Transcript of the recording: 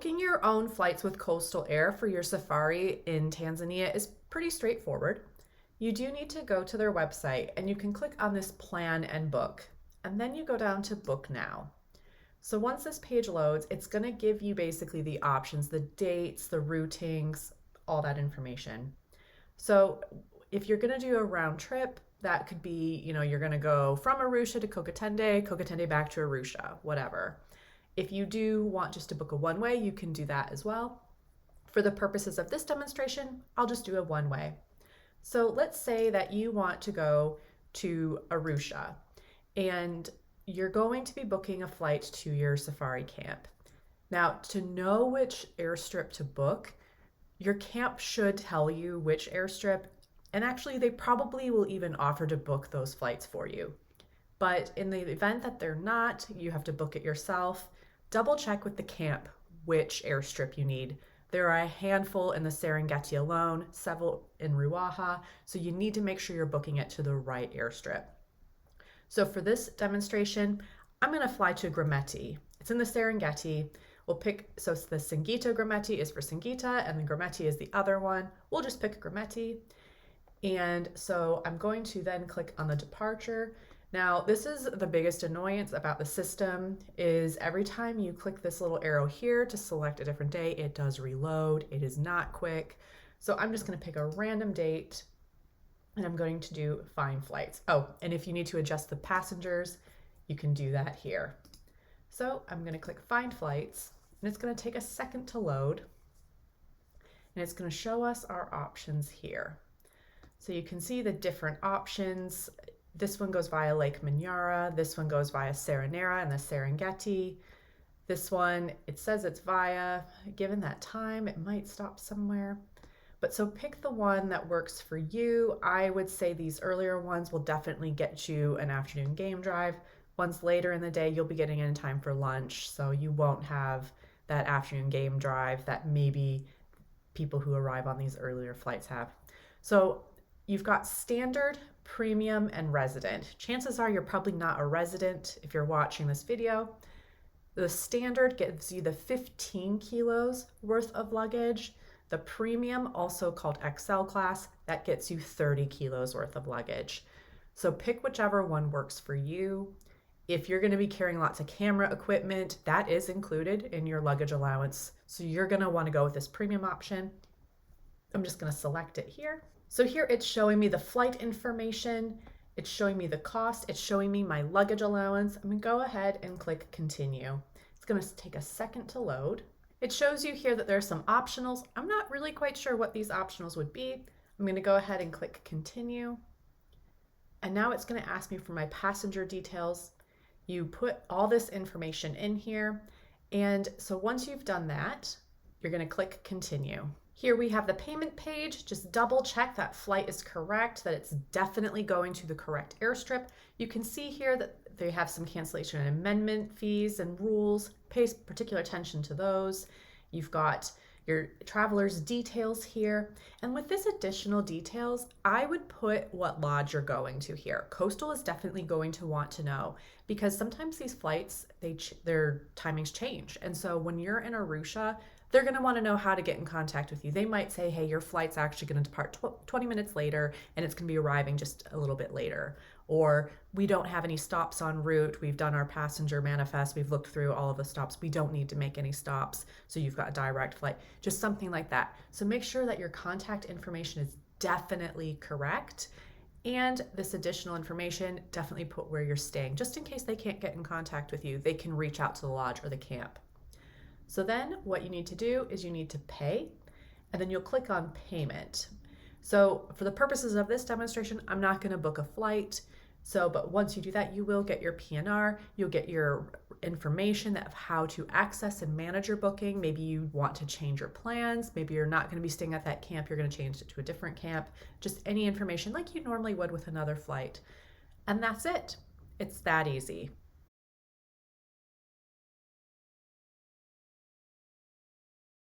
Booking your own flights with Coastal Air for your safari in Tanzania is pretty straightforward. You do need to go to their website and you can click on this plan and book, and then you go down to book now. So once this page loads, it's going to give you basically the options, the dates, the routings, all that information. So if you're going to do a round trip, that could be, you're going to go from Arusha to Kokatende, Kokatende back to Arusha, whatever. If you do want just to book a one-way, you can do that as well. For the purposes of this demonstration, I'll just do a one-way. So let's say that you want to go to Arusha and you're going to be booking a flight to your safari camp. Now, to know which airstrip to book, your camp should tell you which airstrip, and actually they probably will even offer to book those flights for you. But in the event that they're not, you have to book it yourself. Double check with the camp which airstrip you need. There are a handful in the Serengeti alone, several in Ruaha, so you need to make sure you're booking it to the right airstrip. So for this demonstration, I'm going to fly to Grumeti. It's in the Serengeti. So the Singita Grumeti is for Singita, and the Grumeti is the other one. We'll just pick Grumeti. And so I'm going to then click on the departure. Now, this is the biggest annoyance about the system is every time you click this little arrow here to select a different day, it does reload. It is not quick. So I'm just going to pick a random date and I'm going to do find flights. Oh, and if you need to adjust the passengers, you can do that here. So I'm going to click find flights and it's going to take a second to load and it's going to show us our options here. So you can see the different options. This one goes via Lake Manyara. This one goes via Serenera and the Serengeti. This one, it says it's via, given that time, it might stop somewhere. But so pick the one that works for you. I would say these earlier ones will definitely get you an afternoon game drive. Ones later in the day, you'll be getting in time for lunch. So you won't have that afternoon game drive that maybe people who arrive on these earlier flights have. So you've got standard, premium, and resident. Chances are you're probably not a resident if you're watching this video. The standard gives you the 15 kilos worth of luggage. The premium, also called XL class, that gets you 30 kilos worth of luggage. So pick whichever one works for you. If you're going to be carrying lots of camera equipment, that is included in your luggage allowance. So you're going to want to go with this premium option. I'm just going to select it here. So here it's showing me the flight information, it's showing me the cost, it's showing me my luggage allowance. I'm going to go ahead and click continue. It's going to take a second to load. It shows you here that there are some optionals. I'm not really quite sure what these optionals would be. I'm going to go ahead and click continue. And now it's going to ask me for my passenger details. You put all this information in here. And so once you've done that, you're going to click continue. Here we have the payment page. Just double check that flight is correct, that it's definitely going to the correct airstrip. You can see here that they have some cancellation and amendment fees and rules. Pay particular attention to those. You've got your traveler's details here. And with this additional details, I would put what lodge you're going to here. Coastal is definitely going to want to know because sometimes these flights, their timings change. And so when you're in Arusha, they're going to want to know how to get in contact with you. They might say, hey, your flight's actually going to depart 20 minutes later and it's going to be arriving just a little bit later. Or we don't have any stops en route. We've done our passenger manifest. We've looked through all of the stops. We don't need to make any stops. So you've got a direct flight, just something like that. So make sure that your contact information is definitely correct. And this additional information, definitely put where you're staying. Just in case they can't get in contact with you, they can reach out to the lodge or the camp. So then what you need to do is you need to pay, and then you'll click on payment. So for the purposes of this demonstration, I'm not going to book a flight. But once you do that, you will get your PNR, you'll get your information of how to access and manage your booking. Maybe you want to change your plans. Maybe you're not going to be staying at that camp. You're going to change it to a different camp. Just any information like you normally would with another flight. And that's it. It's that easy.